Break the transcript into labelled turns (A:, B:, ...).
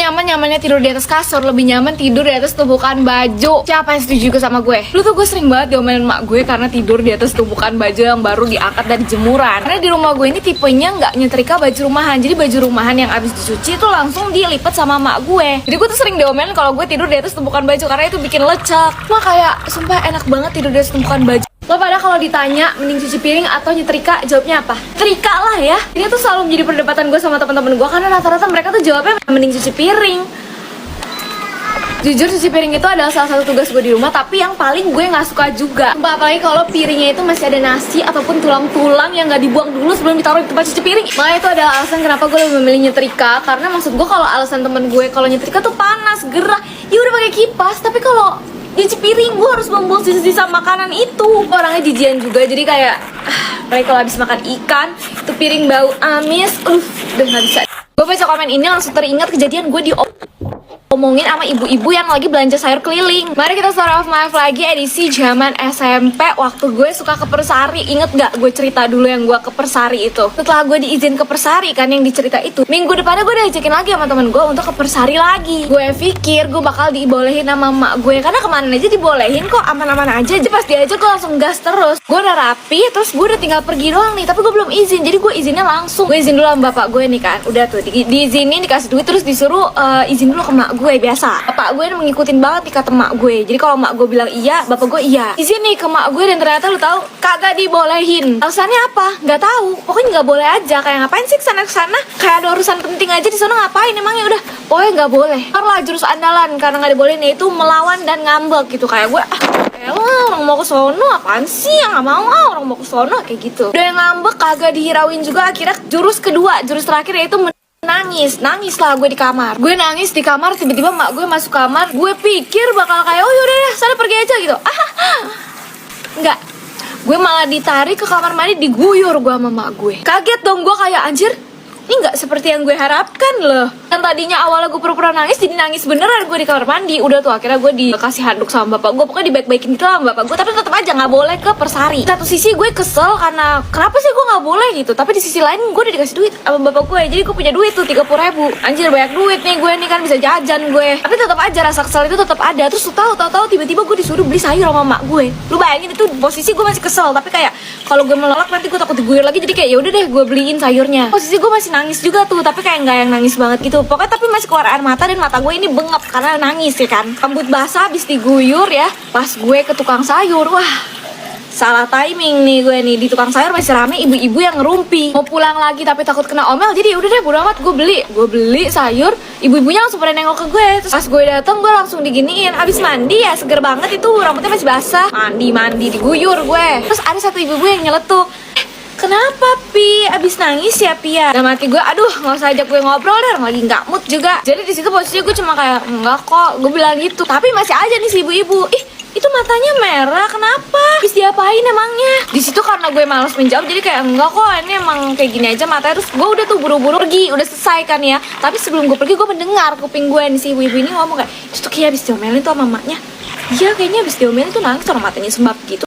A: senyaman-nyamannya tidur di atas kasur, lebih nyaman tidur di atas tumpukan baju. Siapa yang setuju juga sama gue? Dulu tuh gue sering banget diomelin mak gue karena tidur di atas tumpukan baju yang baru diangkat dari jemuran. Karena di rumah gue ini tipenya nggak nyetrika baju rumahan. Jadi baju rumahan yang abis dicuci itu langsung dilipat sama mak gue. Jadi gue tuh sering diomelin kalau gue tidur di atas tumpukan baju karena itu bikin lecek. Wah, kayak sumpah enak banget tidur di atas tumpukan baju. Lo pada kalau ditanya mending cuci piring atau nyetrika, jawabnya apa? Nyetrika lah ya. Ini tuh selalu menjadi perdebatan gue sama teman-teman gue karena rata-rata mereka tuh jawabnya mending cuci piring. Jujur cuci piring itu adalah salah satu tugas gue di rumah, tapi yang paling gue nggak suka juga. Apalagi kalau piringnya itu masih ada nasi ataupun tulang-tulang yang nggak dibuang dulu sebelum ditaruh di tempat cuci piring. Makanya itu adalah alasan kenapa gue lebih memilih nyetrika. Karena maksud gue kalau alasan temen gue kalau nyetrika tuh panas, gerah, ya udah pakai kipas. Tapi kalau cuci piring gue harus membuang sisa-sisa makanan itu. Orangnya jijian juga, jadi kayak apalagi kalau habis makan ikan itu piring bau amis, udah nggak bisa. Gue baca komen ini langsung teringat kejadian gue omongin sama ibu-ibu yang lagi belanja sayur keliling. Mari kita story of my life lagi edisi zaman SMP waktu gue suka ke Persari. Inget gak gue cerita dulu yang gue ke Persari itu? Setelah gue diizin ke Persari kan yang dicerita itu, minggu depannya gue diajakin lagi sama temen gue untuk ke Persari lagi. Gue pikir gue bakal dibolehin sama emak gue karena kemana aja dibolehin kok, aman-aman aja. Jadi pas diajak gue langsung gas terus. Gue udah rapi, terus gue udah tinggal pergi doang nih, tapi gue belum izin. Jadi gue izinnya langsung. Gue izin dulu sama bapak gue nih kan. Udah tuh diizinin, dikasih duit, terus disuruh izin dulu ke emak gue. Biasa bapak gue ngikutin banget nih kata emak gue. Jadi kalau emak gue bilang iya, bapak gue iya. Izin nih ke emak gue dan ternyata lu tahu kagak dibolehin. Alasannya apa? Nggak tahu. Pokoknya nggak boleh aja. Kayak ngapain sih kesana kesana? Kayak ada urusan penting aja di sana ngapain emangnya? Udah pokoknya nggak boleh. Karena jurus andalan karena nggak dibolehin yaitu melawan dan ngambek gitu. Kayak gue orang mau ke sono apaan sih? Nggak mau orang mau ke sono kayak gitu. Udah yang ngambek kagak dihirauin juga. Akhirnya jurus kedua, jurus terakhir yaitu nangis lah gue di kamar. Gue nangis di kamar, tiba-tiba mak gue masuk kamar. Gue pikir bakal kayak oh yaudah deh sana pergi aja gitu. Enggak, gue malah ditarik ke kamar mandi, diguyur gue sama mak gue. Kaget dong gue kayak anjir, ini nggak seperti yang gue harapkan loh. Yang tadinya awalnya gue pura-pura nangis, jadi nangis beneran gue di kamar mandi. Udah tuh akhirnya gue dikasih handuk sama bapak gue. Pokoknya dibaik-baikin gitu sama bapak gue. Tapi tetap aja nggak boleh ke Persari. Satu sisi gue kesel karena kenapa sih gue nggak boleh gitu. Tapi di sisi lain gue udah dikasih duit sama bapak gue. Jadi gue punya duit tuh 30.000. Anjir banyak duit nih gue nih kan, bisa jajan gue. Tapi tetap aja rasa kesel itu tetap ada. Terus tahu tiba-tiba gue disuruh beli sayur sama mak gue. Lu bayangin itu posisi gue masih kesel. Tapi kayak kalau gue menolak nanti gue takut diguyur lagi. Jadi kayak ya udah deh gue beliin sayurnya. Posisi gue masih nangis juga tuh, tapi kayak nggak yang nangis banget gitu. Pokoknya tapi masih keluar air mata dan mata gue ini bengap karena nangis ya kan. Rambut basah habis diguyur ya. Pas gue ke tukang sayur, wah salah timing nih gue nih. Di tukang sayur masih rame ibu-ibu yang ngerumpi. Mau pulang lagi tapi takut kena omel. Jadi udah deh bodo amat gue beli sayur. Ibu-ibunya langsung pada nengok ke gue. Terus pas gue dateng gue langsung diginiin. Abis mandi ya seger banget itu, rambutnya masih basah. Mandi diguyur gue. Terus ada satu ibu-ibu yang nyeletuk, kenapa Pi? Abis nangis ya Pi ya? Dalam hati gue, aduh nggak usah ajak gue ngobrol deh, lagi nggak mood juga. Jadi di situ posisinya gue cuma kayak enggak kok, gue bilang gitu. Tapi masih aja nih si ibu-ibu, ih itu matanya merah, kenapa? Habis diapain emangnya? Di situ karena gue malas menjawab, jadi kayak enggak kok, ini emang kayak gini aja matanya. Terus gue udah tuh buru-buru pergi, udah selesai kan ya. Tapi sebelum gue pergi gue mendengar kuping gue nih si ibu-ibu ini ngomong kayak, itu tuh kayak habis diomelin tuh sama mamanya. Iya kayaknya habis diomelin tuh nangis orang matanya sembab gitu.